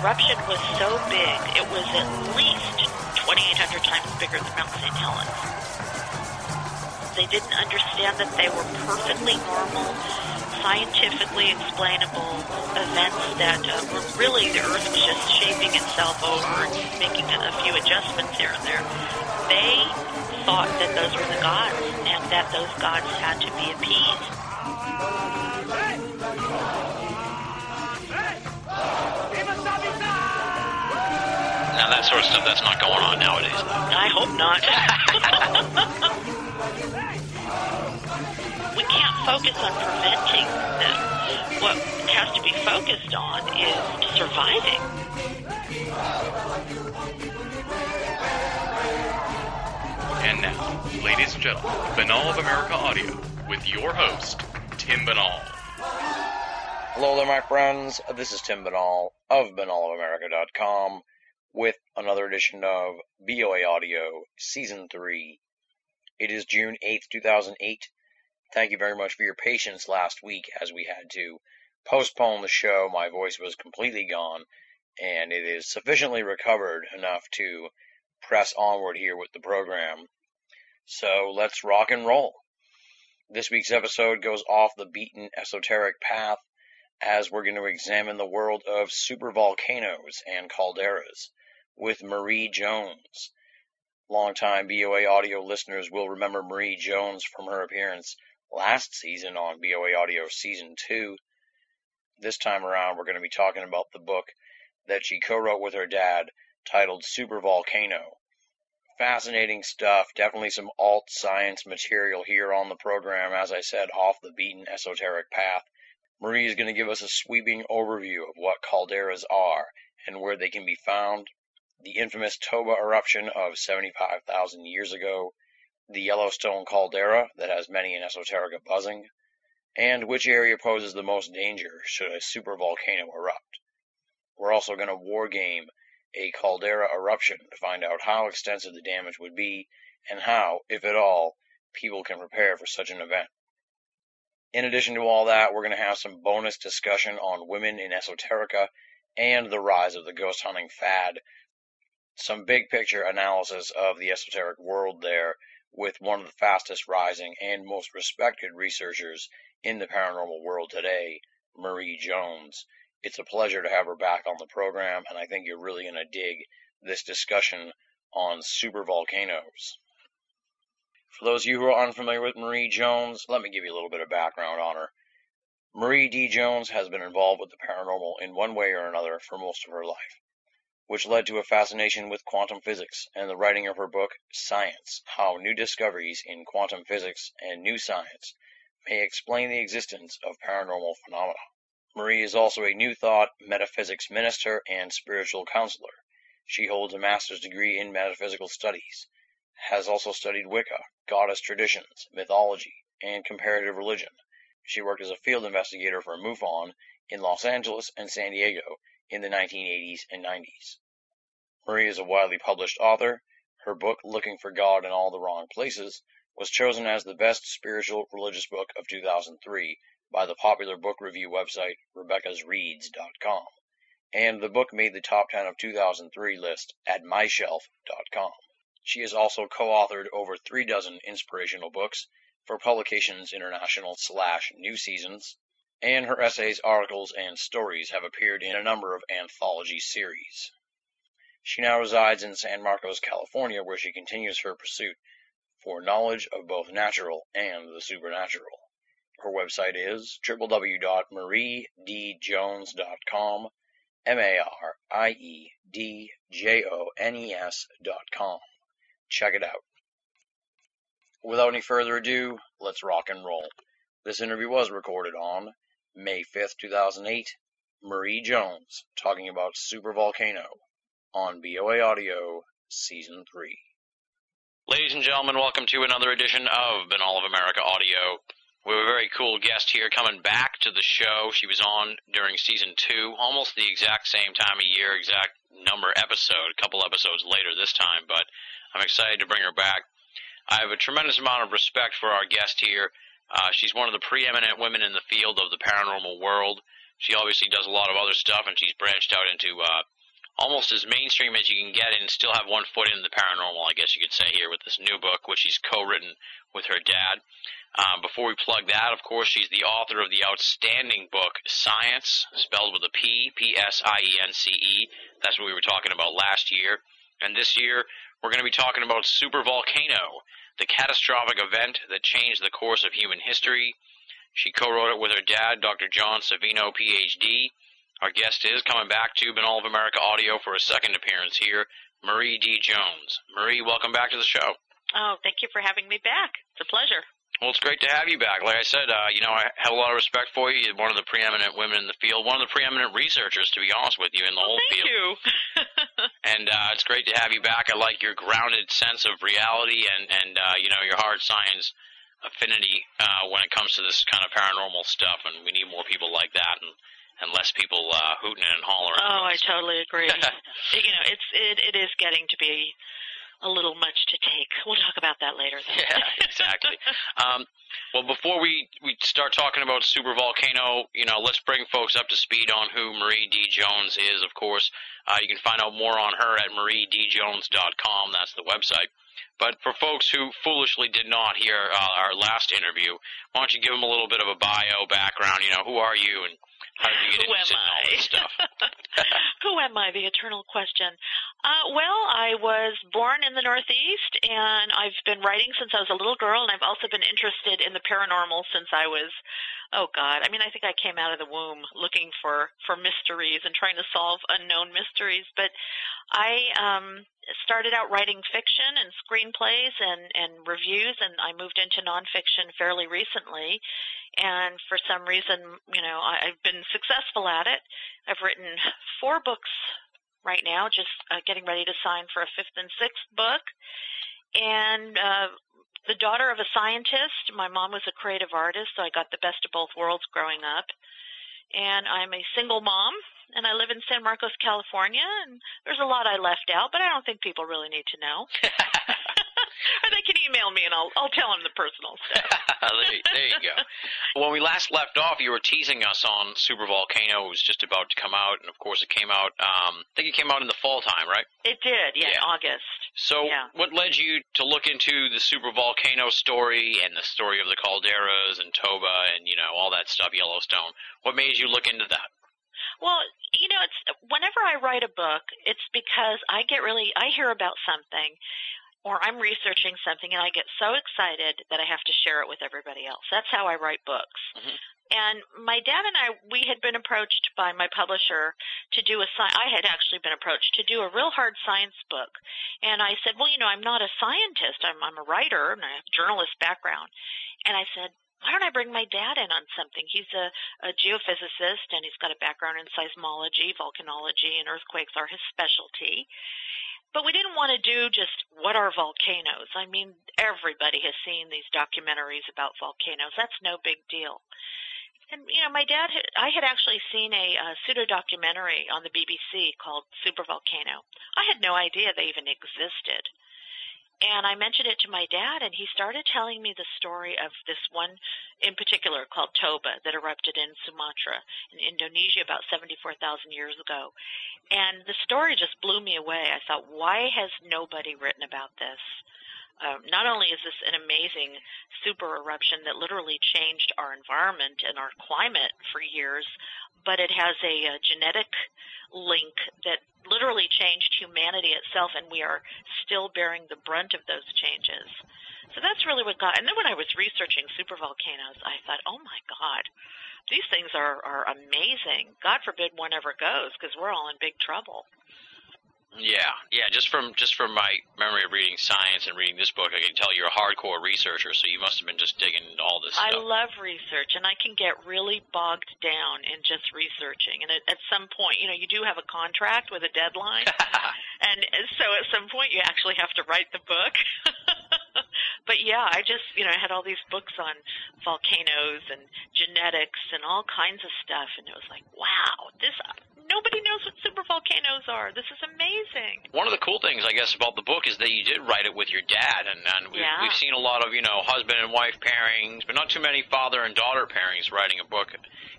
eruption was so big, it was at least 2,800 times bigger than Mount St. Helens. They didn't understand that they were perfectly normal, scientifically explainable events that were really the Earth was just shaping itself over and making a few adjustments here and there. They thought that those were the gods and that those gods had to be appeased. Now that sort of stuff, that's not going on nowadays. I hope not. We can't focus on preventing them. What has to be focused on is surviving. And now, ladies and gentlemen, Binnall of America Audio with your host, Tim Binnall. Hello there, my friends. This is Tim Binnall of BinnallofAmerica.com with another edition of BOA Audio Season 3. It is June 8th, 2008. Thank you very much for your patience last week as we had to postpone the show. My voice was completely gone, and it is sufficiently recovered enough to press onward here with the program. So let's rock and roll. This week's episode goes off the beaten esoteric path as we're going to examine the world of supervolcanoes and calderas with Marie Jones. Longtime BOA Audio listeners will remember Marie Jones from her appearance last season on BOA Audio Season 2. This time around, we're going to be talking about the book that she co-wrote with her dad titled Supervolcano. Fascinating stuff, definitely some alt science material here on the program, as I said, off the beaten esoteric path. Marie is going to give us a sweeping overview of what calderas are and where they can be found, the infamous Toba eruption of 75,000 years ago, the Yellowstone caldera that has many in esoterica buzzing, and which area poses the most danger should a supervolcano erupt. We're also going to wargame a caldera eruption to find out how extensive the damage would be and how, if at all, people can prepare for such an event. In addition to all that, we're going to have some bonus discussion on women in esoterica and the rise of the ghost hunting fad. Some big picture analysis of the esoteric world there with one of the fastest rising and most respected researchers in the paranormal world today, Marie Jones. It's a pleasure to have her back on the program, and I think you're really going to dig this discussion on supervolcanoes. For those of you who are unfamiliar with Marie Jones, let me give you a little bit of background on her. Marie D. Jones has been involved with the paranormal in one way or another for most of her life, which led to a fascination with quantum physics and the writing of her book, Science: How New Discoveries in Quantum Physics and New Science May Explain the Existence of Paranormal Phenomena. Marie is also a New Thought metaphysics minister and spiritual counselor. She holds a master's degree in metaphysical studies, has also studied Wicca, goddess traditions, mythology, and comparative religion. She worked as a field investigator for MUFON in Los Angeles and San Diego in the 1980s and 90s. Marie is a widely published author. Her book, Looking for God in All the Wrong Places, was chosen as the best spiritual religious book of 2003 by the popular book review website Rebecca'sReads.com, and the book made the top 10 of 2003 list at MyShelf.com. She has also co-authored over 3 dozen inspirational books for Publications International/New Seasons, and her essays, articles, and stories have appeared in a number of anthology series. She now resides in San Marcos, California, where she continues her pursuit for knowledge of both natural and the supernatural. Her website is www.mariedjones.com, MARIEDJONES.com. Check it out. Without any further ado, let's rock and roll. This interview was recorded on May 5th, 2008. Marie Jones talking about supervolcano on BOA Audio Season 3. Ladies and gentlemen, welcome to another edition of Binnall of America Audio. We have a very cool guest here coming back to the show. She was on during Season 2, almost the exact same time of year, exact number episode, a couple episodes later this time, but I'm excited to bring her back. I have a tremendous amount of respect for our guest here. She's one of the preeminent women in the field of the paranormal world. she obviously does a lot of other stuff, and she's branched out into almost as mainstream as you can get and still have one foot in the paranormal, I guess you could say, here with this new book, which she's co-written with her dad. Before we plug that, of course, she's the author of the outstanding book, Science, spelled with a P, P-S-I-E-N-C-E. That's what we were talking about last year. And this year, we're going to be talking about supervolcano, the catastrophic event that changed the course of human history. She co-wrote it with her dad, Dr. John Savino, Ph.D. Our guest is coming back to Binnall of America Audio for a second appearance here, Marie D. Jones. Marie, welcome back to the show. Oh, thank you for having me back. It's a pleasure. Well, it's great to have you back. Like I said, I have a lot of respect for you. You're one of the preeminent women in the field, one of the preeminent researchers, to be honest with you, in the whole field. Thank you. And it's great to have you back. I like your grounded sense of reality and your hard science affinity when it comes to this kind of paranormal stuff, and we need more people like that and less people hooting and hollering. Oh, I totally agree. It is getting to be a little much to take. We'll talk about that later, though. Yeah, exactly. Well, before we start talking about supervolcano, let's bring folks up to speed on who Marie D. Jones is, of course. You can find out more on her at mariedjones.com. That's the website. But for folks who foolishly did not hear our last interview, why don't you give them a little bit of a bio background? Who are you and how did you get interested in all this stuff? Who am I? The eternal question. Well, I was born in the Northeast, and I've been writing since I was a little girl, and I've also been interested in the paranormal since I was, I think I came out of the womb looking for mysteries and trying to solve unknown mysteries. But I started out writing fiction and screenplays and reviews, and I moved into nonfiction fairly recently. And for some reason, I've been successful at it. I've written 4 books right now, just getting ready to sign for a 5th and 6th book. And the daughter of a scientist. My mom was a creative artist, so I got the best of both worlds growing up. And I'm a single mom, and I live in San Marcos, California. And there's a lot I left out, but I don't think people really need to know. Or they can email me, and I'll tell them the personal stuff. There you go. When we last left off, you were teasing us on supervolcano. It was just about to come out, and of course it came out, I think it came out in the fall time, right? It did, in August. So what led you to look into the supervolcano story and the story of the calderas and Toba and, all that stuff, Yellowstone? What made you look into that? Well, it's whenever I write a book, it's because I hear about something, or I'm researching something, and I get so excited that I have to share it with everybody else. That's how I write books. Mm-hmm. And my dad and we had been approached by my publisher to do I had actually been approached to do a real hard science book. And I said, well, I'm not a scientist. I'm a writer, and I have a journalist background. And I said, why don't I bring my dad in on something? He's a geophysicist, and he's got a background in seismology, volcanology, and earthquakes are his specialty. But we didn't want to do just what are volcanoes. I mean, everybody has seen these documentaries about volcanoes. That's no big deal. And, my dad, I had actually seen a pseudo-documentary on the BBC called Supervolcano. I had no idea they even existed. And I mentioned it to my dad, and he started telling me the story of this one in particular called Toba that erupted in Sumatra in Indonesia about 74,000 years ago. And the story just blew me away. I thought, why has nobody written about this? Not only is this an amazing super eruption that literally changed our environment and our climate for years, but it has a genetic link that literally changed humanity itself, and we are still bearing the brunt of those changes. So that's really what got. And then when I was researching supervolcanoes, I thought, oh my God, these things are amazing. God forbid one ever goes, because we're all in big trouble. Yeah. Just from my memory of reading science and reading this book, I can tell you're a hardcore researcher, so you must have been just digging into all this stuff. I love research, and I can get really bogged down in just researching. And at some point, you do have a contract with a deadline, and so at some point you actually have to write the book. But yeah, I just, I had all these books on volcanoes and genetics and all kinds of stuff, and it was like, wow, nobody knows what supervolcanoes are. This is amazing. One of the cool things, I guess, about the book is that you did write it with your dad, and we've seen a lot of, husband and wife pairings, but not too many father and daughter pairings writing a book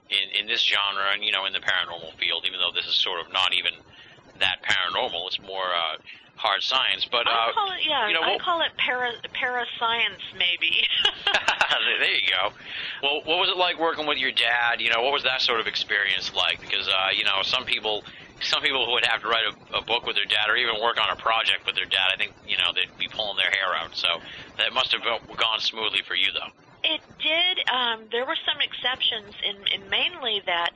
in this genre and, in the paranormal field, even though this is sort of not even that paranormal. It's more hard science. But I call it, I call it parascience, maybe. There you go. Well, what was it like working with your dad? What was that sort of experience like? Because, some people who would have to write a book with their dad or even work on a project with their dad, I think, they'd be pulling their hair out. So that must have gone smoothly for you, though. It did. There were some exceptions in mainly that,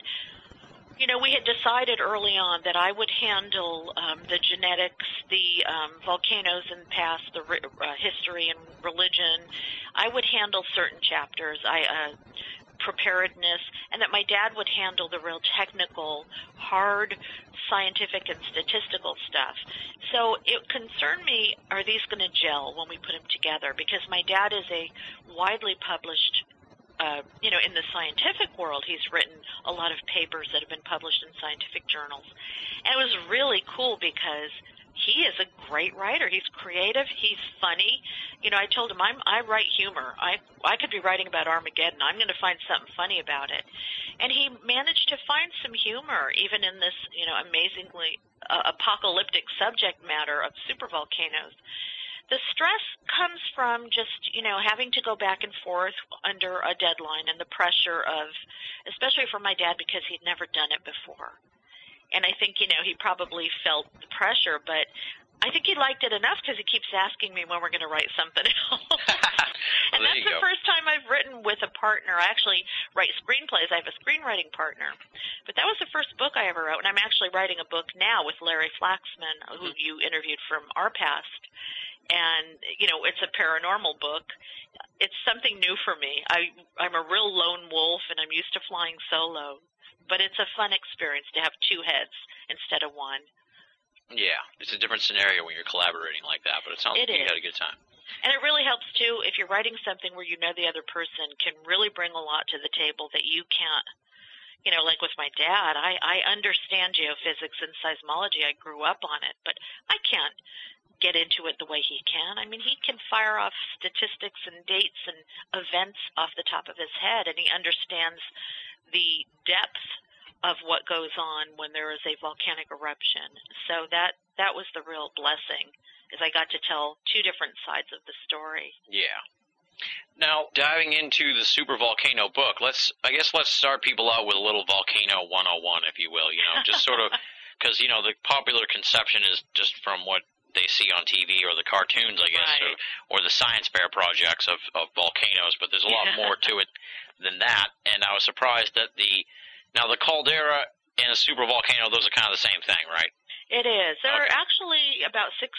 we had decided early on that I would handle the genetics, the volcanoes in the past, the history and religion. I would handle certain chapters, preparedness, and that my dad would handle the real technical, hard scientific and statistical stuff. So it concerned me, are these going to gel when we put them together? Because my dad is a widely published in the scientific world, he's written a lot of papers that have been published in scientific journals. And it was really cool because he is a great writer. He's creative. He's funny. I told him I write humor. I could be writing about Armageddon. I'm going to find something funny about it. And he managed to find some humor even in this, amazingly apocalyptic subject matter of supervolcanoes. The stress comes from just, having to go back and forth under a deadline and the pressure of, especially for my dad because he'd never done it before. And I think, he probably felt the pressure, but I think he liked it enough because he keeps asking me when we're going to write something else. And that's the first time I've written with a partner. I actually write screenplays. I have a screenwriting partner. But that was the first book I ever wrote, and I'm actually writing a book now with Larry Flaxman, who you interviewed from Our Past. And, it's a paranormal book. It's something new for me. I'm a real lone wolf, and I'm used to flying solo. But it's a fun experience to have two heads instead of one. Yeah, it's a different scenario when you're collaborating like that, but it sounds like you had a good time. And it really helps, too, if you're writing something where the other person can really bring a lot to the table that you can't. Like with my dad, I understand geophysics and seismology. I grew up on it, but I can't get into it the way he can. I mean, he can fire off statistics and dates and events off the top of his head, and he understands the depth of what goes on when there is a volcanic eruption. So that was the real blessing, is I got to tell two different sides of the story. Yeah. Now, diving into the supervolcano book, let's start people out with a little volcano 101, if you will, just sort of, because, the popular conception is just from what they see on TV or the cartoons, I guess, right. or the science fair projects of volcanoes, but there's a lot more to it than that, and I was surprised that the caldera and a supervolcano, those are kind of the same thing, right? It is. There are actually about six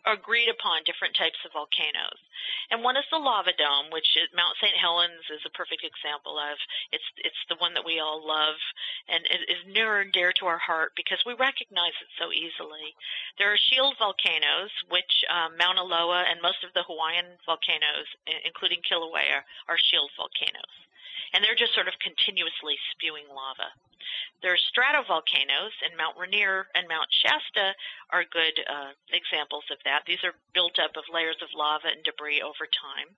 agreed upon different types of volcanoes. And one is the lava dome, which is Mount St. Helens is a perfect example of. It's the one that we all love and it is near and dear to our heart because we recognize it so easily. There are shield volcanoes, which Mauna Loa and most of the Hawaiian volcanoes, including Kilauea, are shield volcanoes. And they're just sort of continuously spewing lava. There are stratovolcanoes, and Mount Rainier and Mount Shasta are good examples of that. These are built up of layers of lava and debris over time.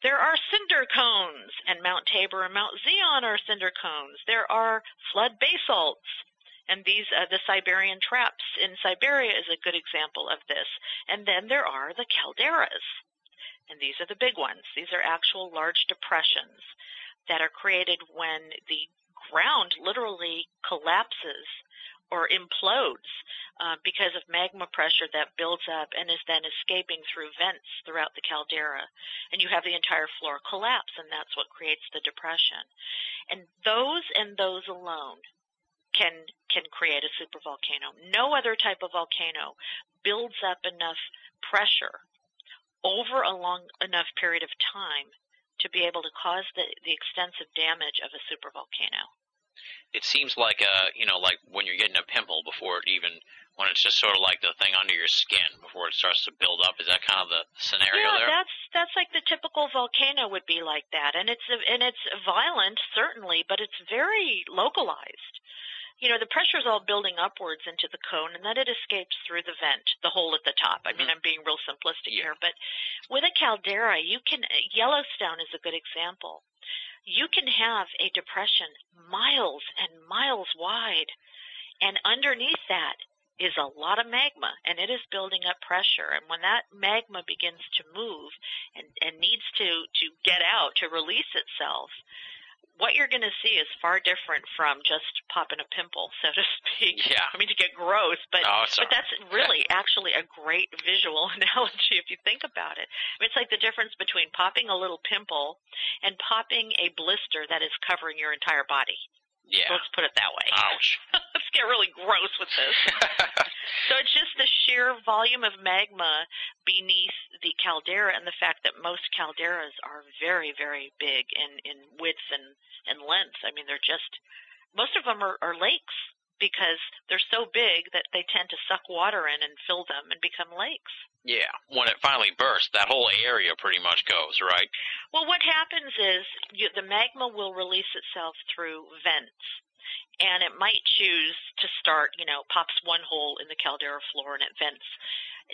There are cinder cones, and Mount Tabor and Mount Zion are cinder cones. There are flood basalts, and these the Siberian traps in Siberia is a good example of this. And then there are the calderas, and these are the big ones. These are actual large depressions that are created when the ground literally collapses or implodes because of magma pressure that builds up and is then escaping through vents throughout the caldera. And you have the entire floor collapse, and that's what creates the depression. And those alone can create a supervolcano. No other type of volcano builds up enough pressure over a long enough period of time to be able to cause the extensive damage of a supervolcano. It seems like like when you're getting a pimple when it's just sort of like the thing under your skin before it starts to build up. Is that kind of the scenario there? Yeah, that's like the typical volcano would be like that, and it's violent certainly, but it's very localized. the pressure is all building upwards into the cone, and then it escapes through the vent, the hole at the top. I mean, I'm being real simplistic here, but with a caldera, Yellowstone is a good example. You can have a depression miles and miles wide, and underneath that is a lot of magma, and it is building up pressure. And when that magma begins to move and needs to get out, to release itself, what you're going to see is far different from just popping a pimple, so to speak. Yeah. I mean, to get gross, but that's really actually a great visual analogy if you think about it. I mean, it's like the difference between popping a little pimple and popping a blister that is covering your entire body. Yeah. Let's put it that way. Ouch. Let's get really gross with this. So it's just the sheer volume of magma beneath the caldera, and the fact that most calderas are very, very big in width and length. I mean, most of them are lakes because they're so big that they tend to suck water in and fill them and become lakes. Yeah, when it finally bursts, that whole area pretty much goes, right? Well, what happens is the magma will release itself through vents, and it might choose to start, pops one hole in the caldera floor and it vents.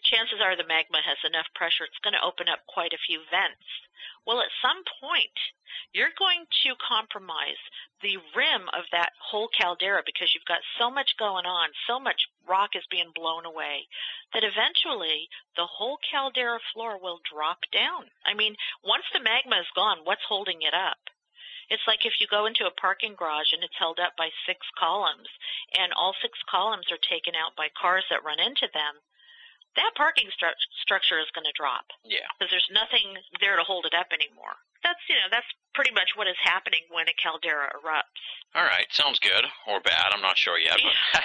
Chances are the magma has enough pressure, it's going to open up quite a few vents. Well, at some point, you're going to compromise the rim of that whole caldera because you've got so much going on, so much rock is being blown away, that eventually the whole caldera floor will drop down. I mean, once the magma is gone, what's holding it up? It's like if you go into a parking garage and it's held up by 6 columns, and all 6 columns are taken out by cars that run into them, that parking structure is going to drop. Yeah. Because there's nothing there to hold it up anymore. That's pretty much what is happening when a caldera erupts. All right. Sounds good or bad. I'm not sure yet. But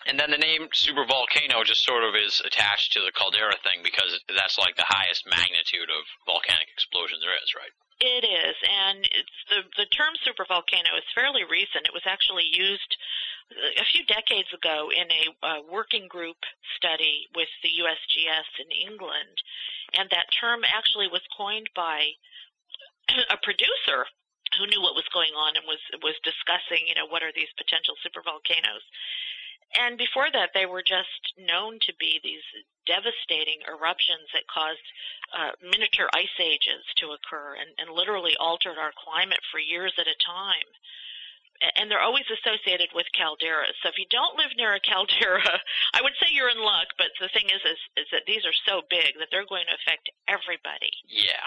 And then the name supervolcano just sort of is attached to the caldera thing because that's like the highest magnitude of volcanic explosion there is, right? It is, and the term supervolcano is fairly recent. It was actually used a few decades ago in a working group study with the USGS in England, and that term actually was coined by a producer who knew what was going on and was discussing, what are these potential supervolcanoes. And before that, they were just known to be these devastating eruptions that caused miniature ice ages to occur and literally altered our climate for years at a time. And they're always associated with calderas. So if you don't live near a caldera, I would say you're in luck, but the thing is that these are so big that they're going to affect everybody. Yeah.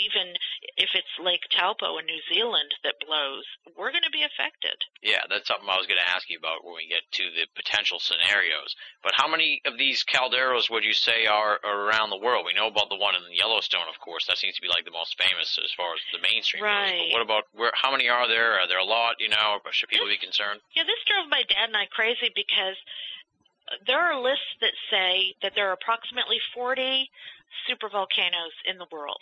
Even if it's Lake Taupo in New Zealand that blows, we're going to be affected. Yeah, that's something I was going to ask you about when we get to the potential scenarios. But how many of these calderas would you say are around the world? We know about the one in Yellowstone, of course. That seems to be like the most famous as far as the mainstream goes. But what about how many are there? Are there a lot? Should people be concerned? Yeah, this drove my dad and I crazy because there are lists that say that there are approximately 40 supervolcanoes in the world.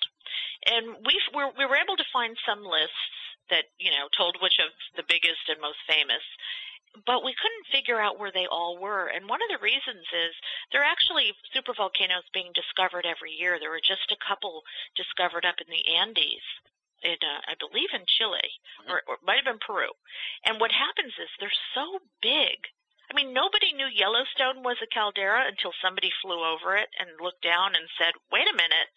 And we were able to find some lists that, told which of the biggest and most famous, but we couldn't figure out where they all were. And one of the reasons is there are actually supervolcanoes being discovered every year. There were just a couple discovered up in the Andes, I believe in Chile, or it might have been Peru. And what happens is they're so big. I mean, nobody knew Yellowstone was a caldera until somebody flew over it and looked down and said, wait a minute,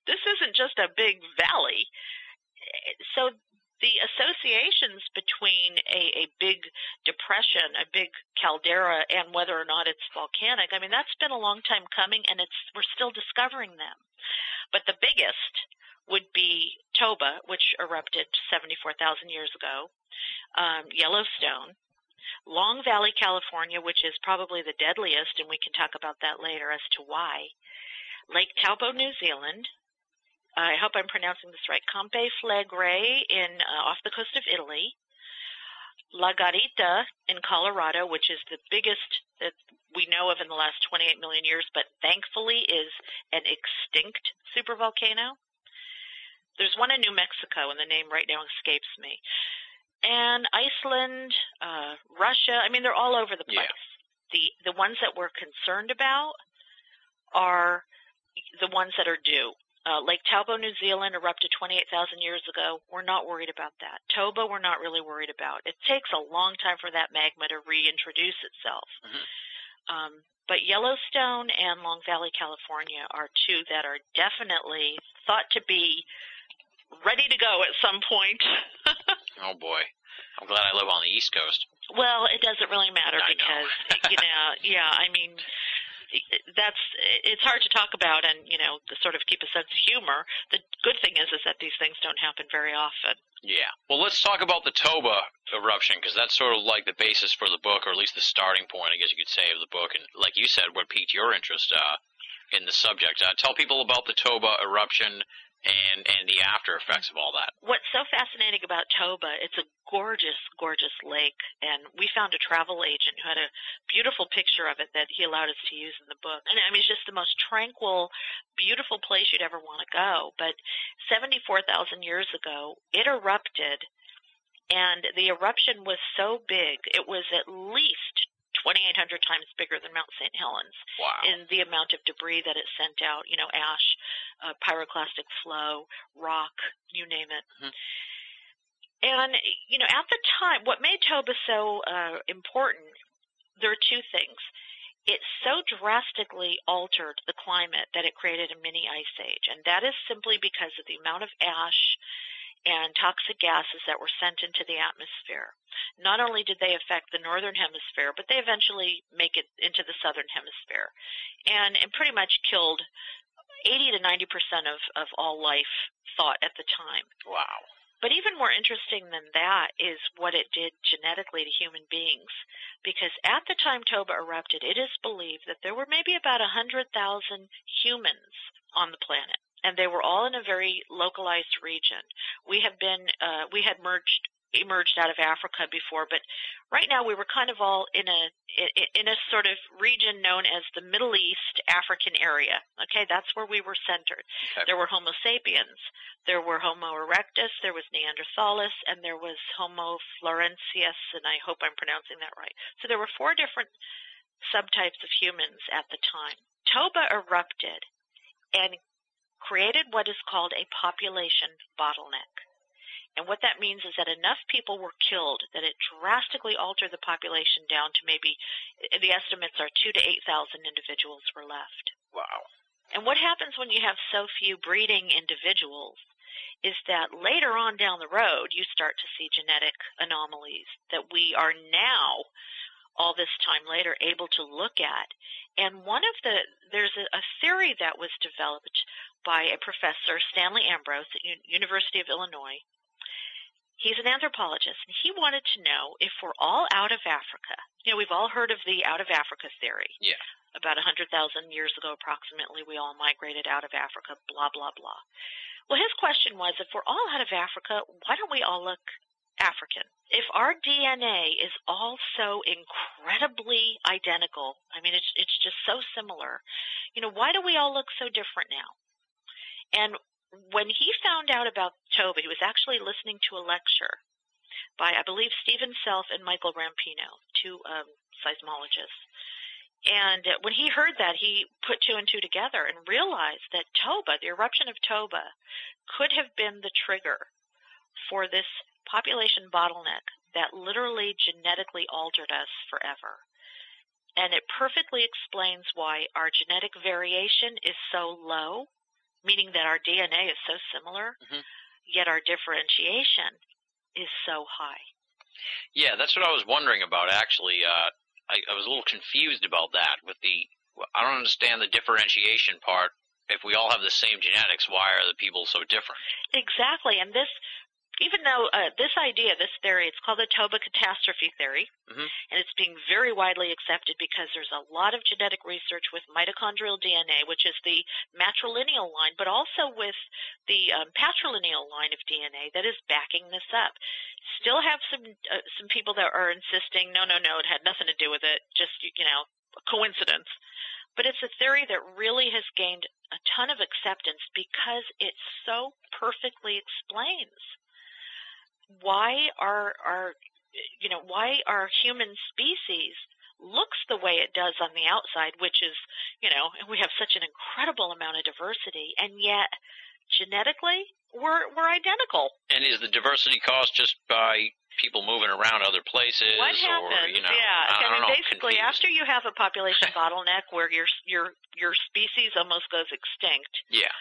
this isn't just a big valley. So the associations between a big depression, a big caldera, and whether or not it's volcanic, I mean, that's been a long time coming, and we're still discovering them. But the biggest would be Toba, which erupted 74,000 years ago, Yellowstone, Long Valley, California, which is probably the deadliest, and we can talk about that later as to why, Lake Taupo, New Zealand, I hope I'm pronouncing this right, Campe Flegrei off the coast of Italy, La Garita in Colorado, which is the biggest that we know of in the last 28 million years, but thankfully is an extinct supervolcano. There's one in New Mexico, and the name right now escapes me. And Iceland, Russia, I mean, they're all over the place. Yeah. The ones that we're concerned about are the ones that are due. Lake Taupo, New Zealand, erupted 28,000 years ago. We're not worried about that. Toba, we're not really worried about. It takes a long time for that magma to reintroduce itself. But Yellowstone and Long Valley, California are two that are definitely thought to be ready to go at some point. Oh, boy. I'm glad I live on the East Coast. Well, it doesn't really matter because, it's hard to talk about and, to sort of keep a sense of humor. The good thing is that these things don't happen very often. Yeah. Well, let's talk about the Toba eruption, because that's sort of like the basis for the book, or at least the starting point, I guess you could say, of the book. And like you said, what piqued your interest in the subject. Tell people about the Toba eruption and the after effects of all that. What's so fascinating about Toba, it's a gorgeous, gorgeous lake, and we found a travel agent who had a beautiful picture of it that he allowed us to use in the book. And I mean, it's just the most tranquil, beautiful place you'd ever want to go. But 74,000 years ago, it erupted, and the eruption was so big, it was at least 2,800 times bigger than Mount St. Helens. Wow. In the amount of debris that it sent out, ash, pyroclastic flow, rock, you name it. And, at the time, what made Toba so important, there are two things. It so drastically altered the climate that it created a mini ice age, and that is simply because of the amount of ash and toxic gases that were sent into the atmosphere. Not only did they affect the northern hemisphere, but they eventually make it into the southern hemisphere, and pretty much killed 80 to 90% of all life thought at the time. Wow. But even more interesting than that is what it did genetically to human beings, because at the time Toba erupted, it is believed that there were maybe about 100,000 humans on the planet. And they were all in a very localized region. We had emerged out of Africa before, but right now we were kind of all in a sort of region known as the Middle East African area. Okay, that's where we were centered. Okay. There were Homo sapiens, there were Homo erectus, there was Neanderthalis, and there was Homo florensis, and I hope I'm pronouncing that right. So there were 4 different subtypes of humans at the time. Toba erupted and created what is called a population bottleneck. And what that means is that enough people were killed that it drastically altered the population down to maybe, the estimates are 2,000 to 8,000 individuals were left. Wow. And what happens when you have so few breeding individuals is that later on down the road, you start to see genetic anomalies that we are now, all this time later, able to look at. And there's a theory that was developed by a professor, Stanley Ambrose, at University of Illinois. He's an anthropologist, and he wanted to know if we're all out of Africa. We've all heard of the out of Africa theory. Yeah. About 100,000 years ago, approximately, we all migrated out of Africa, blah, blah, blah. Well, his question was, if we're all out of Africa, why don't we all look African? If our DNA is all so incredibly identical, I mean, it's just so similar, why do we all look so different now? And when he found out about Toba, he was actually listening to a lecture by, I believe, Stephen Self and Michael Rampino, 2 seismologists. And when he heard that, he put 2 and 2 together and realized that Toba, the eruption of Toba, could have been the trigger for this population bottleneck that literally genetically altered us forever. And it perfectly explains why our genetic variation is so low, meaning that our DNA is so similar, yet our differentiation is so high. Yeah, that's what I was wondering about, actually. I was a little confused about that. I don't understand the differentiation part. If we all have the same genetics, why are the people so different? Exactly, and even though this theory, it's called the Toba catastrophe theory, and it's being very widely accepted because there's a lot of genetic research with mitochondrial DNA, which is the matrilineal line, but also with the patrilineal line of DNA that is backing this up. Still have some people that are insisting, no, it had nothing to do with it, just, a coincidence. But it's a theory that really has gained a ton of acceptance because it so perfectly explains why our human species looks the way it does on the outside, which is, we have such an incredible amount of diversity, and yet genetically we're identical. And is the diversity caused just by people moving around other places? What happens? Basically, after you have a population bottleneck where your species almost goes extinct. Yeah.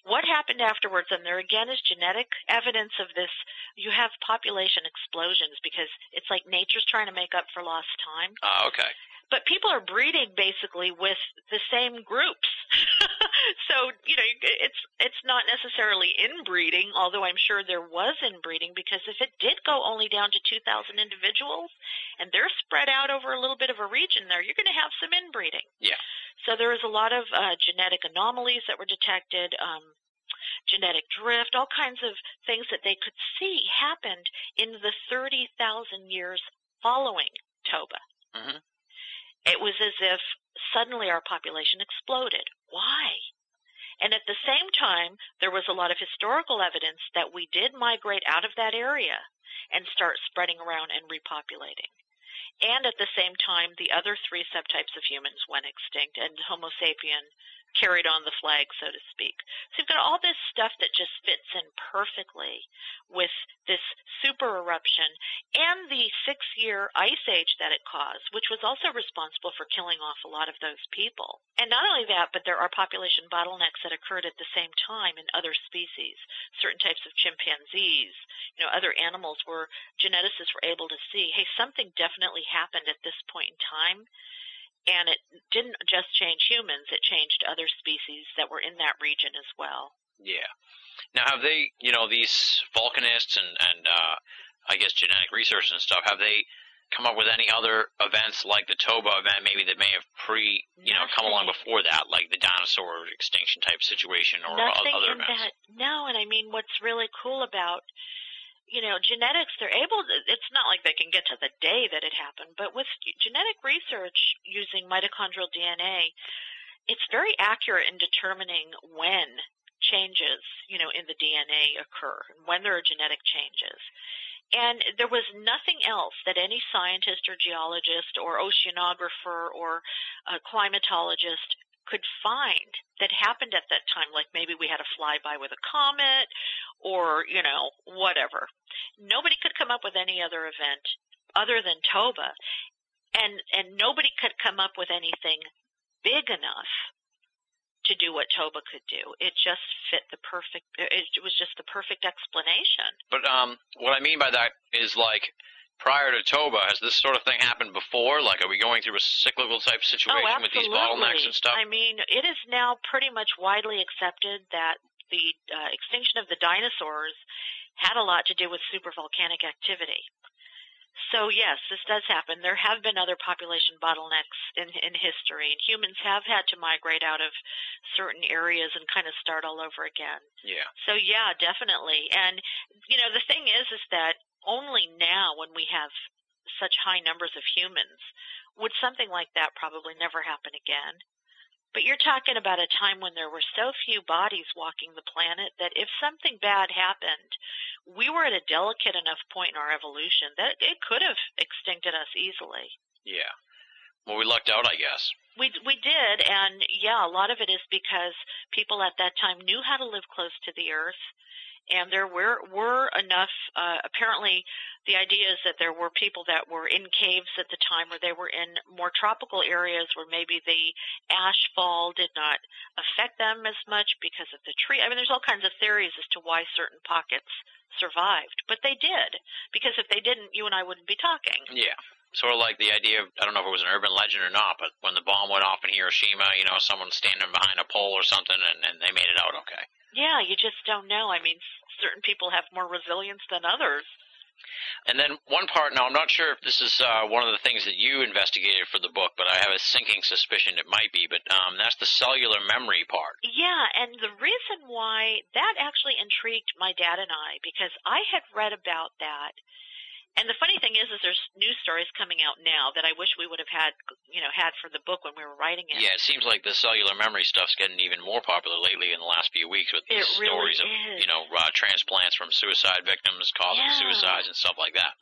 What happened afterwards, and there again is genetic evidence of this, you have population explosions because it's like nature's trying to make up for lost time. Okay. But people are breeding basically with the same groups. So, it's not necessarily inbreeding, although I'm sure there was inbreeding, because if it did go only down to 2,000 individuals and they're spread out over a little bit of a region there, you're going to have some inbreeding. Yeah. So there was a lot of genetic anomalies that were detected, genetic drift, all kinds of things that they could see happened in the 30,000 years following Toba. Mm-hmm. It was as if suddenly our population exploded. Why? And at the same time, there was a lot of historical evidence that we did migrate out of that area and start spreading around and repopulating. And at the same time, the other three subtypes of humans went extinct, and Homo sapien carried on the flag, so to speak. So you've got all this stuff that just fits in perfectly with this super eruption and the 6-year ice age that it caused, which was also responsible for killing off a lot of those people. And not only that, but there are population bottlenecks that occurred at the same time in other species, certain types of chimpanzees, other animals where geneticists were able to see, hey, something definitely happened at this point in time. And it didn't just change humans, it changed other species that were in that region as well. Yeah. Now, have they, these volcanists and I guess genetic researchers and stuff, have they come up with any other events like the Toba event maybe that may have come along before that, like the dinosaur extinction type situation or other events? No, and I mean, what's really cool about genetics, they're able to, it's not like they can get to the day that it happened, but with genetic research using mitochondrial DNA, it's very accurate in determining when changes, in the DNA occur, when there are genetic changes. And there was nothing else that any scientist or geologist or oceanographer or climatologist could find that happened at that time, like maybe we had a flyby with a comet or, whatever. Nobody could come up with any other event other than Toba, and nobody could come up with anything big enough to do what Toba could do. It just fit it was just the perfect explanation. But what I mean by that is, like, prior to Toba, has this sort of thing happened before? Like, are we going through a cyclical type situation with these bottlenecks and stuff? I mean, it is now pretty much widely accepted that the extinction of the dinosaurs had a lot to do with supervolcanic activity. So, yes, this does happen. There have been other population bottlenecks in history. Humans have had to migrate out of certain areas and kind of start all over again. Yeah. So, yeah, definitely. And, the thing is that only now, when we have such high numbers of humans, would something like that probably never happen again. But you're talking about a time when there were so few bodies walking the planet that if something bad happened, we were at a delicate enough point in our evolution that it could have extincted us easily. Yeah. Well, we lucked out, I guess. We did, and, yeah, a lot of it is because people at that time knew how to live close to the Earth. And there were enough, apparently the idea is that there were people that were in caves at the time, or they were in more tropical areas where maybe the ash fall did not affect them as much because of the tree. I mean, there's all kinds of theories as to why certain pockets survived, but they did, because if they didn't, you and I wouldn't be talking. Yeah. Sort of like the idea of, I don't know if it was an urban legend or not, but when the bomb went off in Hiroshima, someone standing behind a pole or something, and they made it out okay. Yeah, you just don't know. I mean, certain people have more resilience than others. And then one part, now I'm not sure if this is one of the things that you investigated for the book, but I have a sinking suspicion it might be, but that's the cellular memory part. Yeah, and the reason why that actually intrigued my dad and I, because I had read about that. And the funny thing is there's news stories coming out now that I wish we would have had for the book when we were writing it. Yeah, it seems like the cellular memory stuff's getting even more popular lately in the last few weeks with these stories of, transplants from suicide victims causing suicides and stuff like that.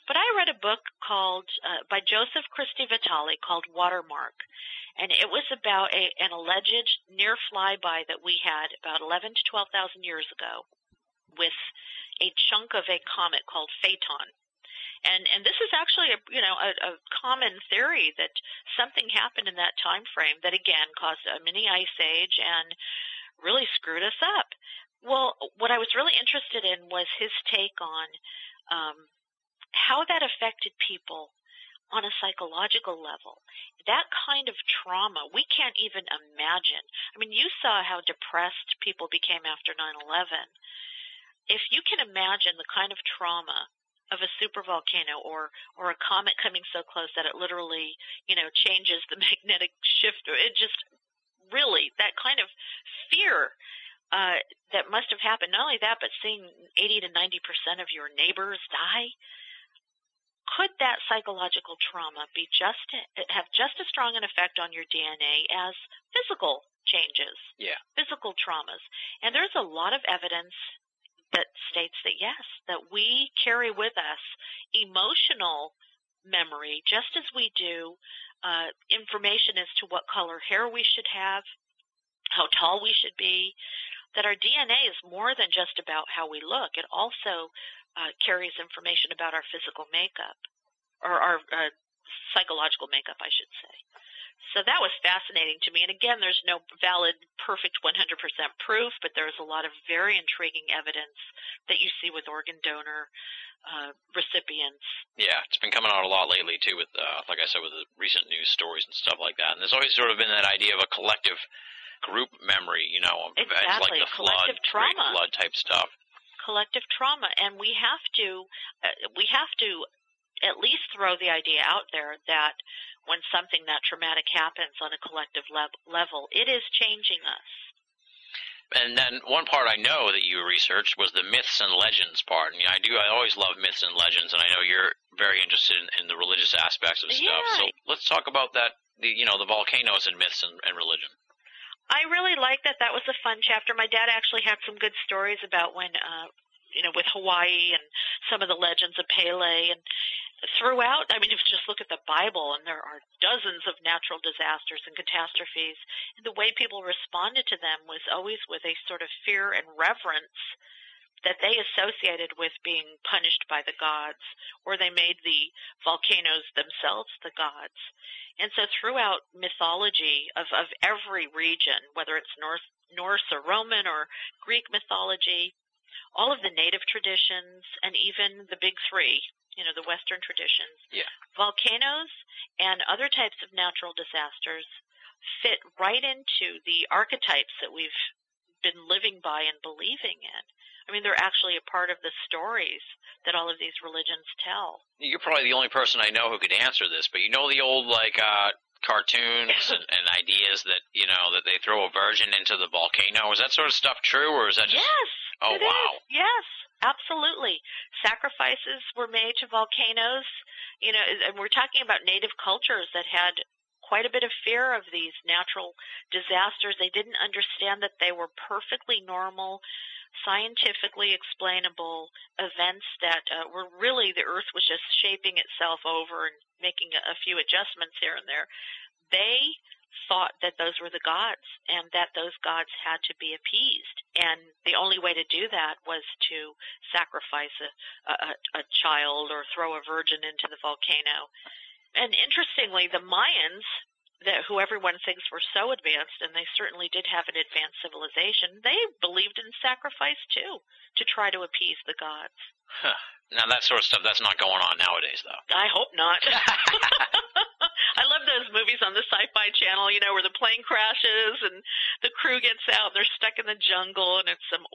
But I read a book called by Joseph Christy Vitale called Watermark, and it was about an alleged near flyby that we had about 11 to 12,000 years ago with a chunk of a comet called Phaeton. And this is actually a common theory that something happened in that time frame that again caused a mini ice age and really screwed us up. Well, what I was really interested in was his take on how that affected people on a psychological level. That kind of trauma, we can't even imagine. I mean, you saw how depressed people became after 9/11. If you can imagine the kind of trauma of a supervolcano or a comet coming so close that it literally, changes the magnetic shift, it just really, that kind of fear that must have happened. Not only that, but seeing 80 to 90% of your neighbors die. Could that psychological trauma have just as strong an effect on your DNA as physical changes, physical traumas? And there's a lot of evidence that states that yes, that we carry with us emotional memory just as we do information as to what color hair we should have, how tall we should be, that our DNA is more than just about how we look. It also carries information about our physical makeup, or our psychological makeup, I should say. So that was fascinating to me. And again, there's no valid, perfect 100% proof, but there's a lot of very intriguing evidence that you see with organ donor recipients. Yeah, it's been coming out a lot lately, too, with, like I said, with the recent news stories and stuff like that. And there's always sort of been that idea of a collective group memory, Exactly. It's like the collective flood, trauma. Great flood type stuff. Collective trauma. And we have to at least throw the idea out there that when something that traumatic happens on a collective level, it is changing us. And then one part I know that you researched was the myths and legends part. And I always love myths and legends, and I know you're very interested in the religious aspects of stuff. Yeah. So let's talk about that, the volcanoes and myths and religion. I really like that. That was a fun chapter. My dad actually had some good stories about when, with Hawaii and some of the legends of Pele. And throughout, if you just look at the Bible, and there are dozens of natural disasters and catastrophes, and the way people responded to them was always with a sort of fear and reverence that they associated with being punished by the gods, or they made the volcanoes themselves the gods. And so throughout mythology of every region, whether it's Norse or Roman or Greek mythology, all of the native traditions, and even the big three, the Western traditions, volcanoes and other types of natural disasters fit right into the archetypes that we've been living by and believing in. They're actually a part of the stories that all of these religions tell. You're probably the only person I know who could answer this, but the old, cartoons and ideas that, that they throw a virgin into the volcano. Is that sort of stuff true, or is that just... Yes. Oh, wow. Yes, absolutely. Sacrifices were made to volcanoes, and we're talking about native cultures that had quite a bit of fear of these natural disasters. They didn't understand that they were perfectly normal, scientifically explainable events that were really, the earth was just shaping itself over and making a few adjustments here and there. They thought that those were the gods and that those gods had to be appeased. And the only way to do that was to sacrifice a child or throw a virgin into the volcano. And interestingly, the Mayans, who everyone thinks were so advanced, and they certainly did have an advanced civilization, they believed in sacrifice too, to try to appease the gods. Huh. Now that sort of stuff, that's not going on nowadays, though. I hope not. I love those movies on the Sci-Fi Channel, where the plane crashes and the crew gets out and they're stuck in the jungle, and it's some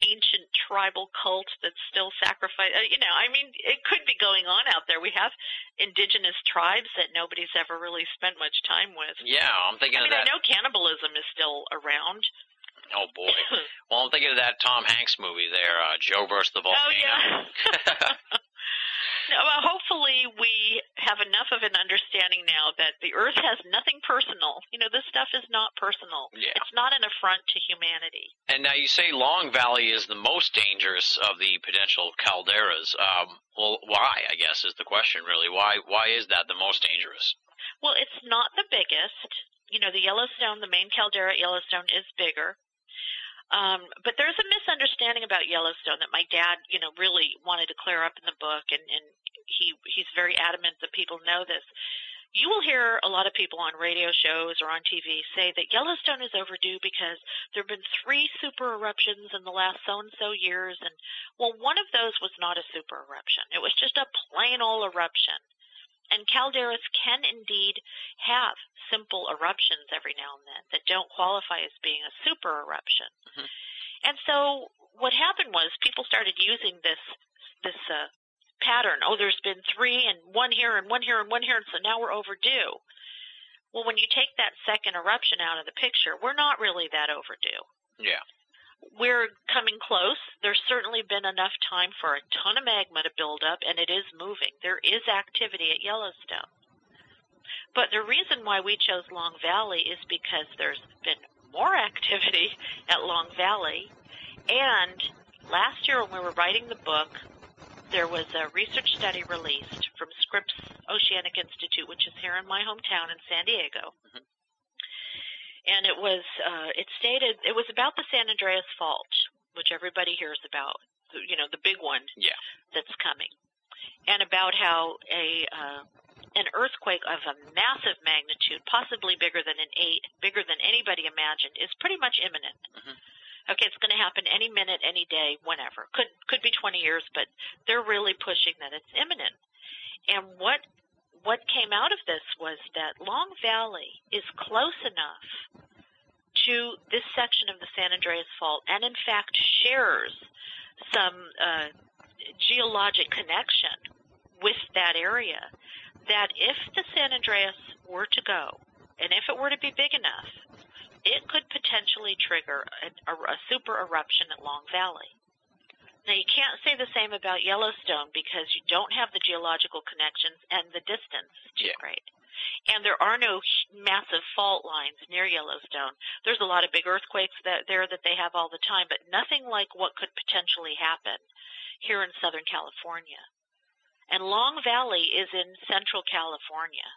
ancient tribal cult that's still sacrificed. It could be going on out there. We have indigenous tribes that nobody's ever really spent much time with. Yeah, I'm thinking of that. I know cannibalism is still around. Oh, boy. Well, I'm thinking of that Tom Hanks movie there, Joe versus the Volcano. Oh, yeah. Well, hopefully we have enough of an understanding now that the Earth has nothing personal. This stuff is not personal. Yeah. It's not an affront to humanity. And now you say Long Valley is the most dangerous of the potential calderas. Well, why, I guess, is the question, really. Why is that the most dangerous? Well, it's not the biggest. The Yellowstone, the main caldera at Yellowstone is bigger. But there's a misunderstanding about Yellowstone that my dad, really wanted to clear up in the book, and he's very adamant that people know this. You will hear a lot of people on radio shows or on TV say that Yellowstone is overdue because there have been 3 super eruptions in the last so-and-so years, and, well, one of those was not a super eruption. It was just a plain old eruption. And calderas can indeed have simple eruptions every now and then that don't qualify as being a super eruption. Mm-hmm. And so what happened was people started using this pattern. Oh, there's been 3 and 1 here and 1 here and 1 here, and so now we're overdue. Well, when you take that second eruption out of the picture, we're not really that overdue. Yeah. We're coming close. There's certainly been enough time for a ton of magma to build up, and it is moving. There is activity at Yellowstone. But the reason why we chose Long Valley is because there's been more activity at Long Valley. And last year when we were writing the book, there was a research study released from Scripps Oceanic Institute, which is here in my hometown in San Diego. Mm-hmm. And it stated it was about the San Andreas Fault, which everybody hears about, the big one that's coming, and about how an earthquake of a massive magnitude, possibly bigger than an 8, bigger than anybody imagined, is pretty much imminent. Mm-hmm. Okay, it's going to happen any minute, any day, whenever. Could be 20 years, but they're really pushing that it's imminent. And what came out of this was that Long Valley is close enough to this section of the San Andreas Fault, and in fact shares some geologic connection with that area, that if the San Andreas were to go, and if it were to be big enough, it could potentially trigger a super eruption at Long Valley. Now, you can't say the same about Yellowstone because you don't have the geological connections and the distance too great. And there are no massive fault lines near Yellowstone. There's a lot of big earthquakes that they have all the time, but nothing like what could potentially happen here in Southern California. And Long Valley is in Central California.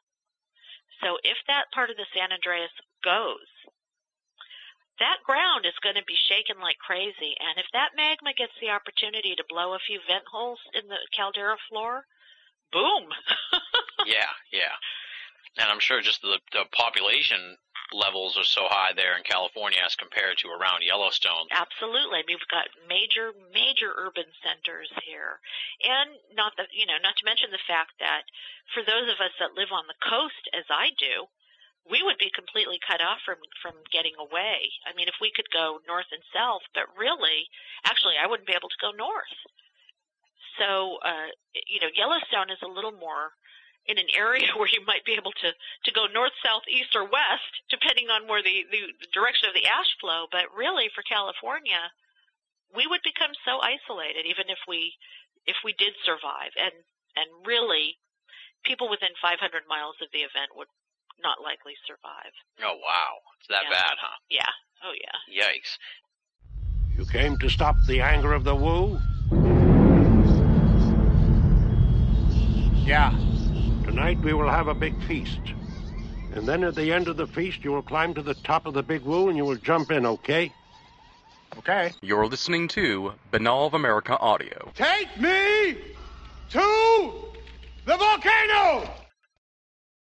So if that part of the San Andreas goes, that ground is going to be shaken like crazy, and if that magma gets the opportunity to blow a few vent holes in the caldera floor, boom. Yeah. And I'm sure just the population levels are so high there in California as compared to around Yellowstone. Absolutely. I mean, we've got major urban centers here, and not to mention the fact that for those of us that live on the coast, as I do, we would be completely cut off from getting away. I mean, if we could go north and south, but really, actually, I wouldn't be able to go north. So, Yellowstone is a little more in an area where you might be able to go north, south, east, or west, depending on where the direction of the ash flow. But really, for California, we would become so isolated, even if we did survive. And really, people within 500 miles of the event would not likely survive. Oh, wow. It's that bad, huh? Yeah. Oh, yeah. Yikes. You came to stop the anger of the Wu? Yeah. Tonight we will have a big feast. And then at the end of the feast, you will climb to the top of the big Wu and you will jump in, okay? Okay. You're listening to Binnall of America Audio. Take me to the volcano!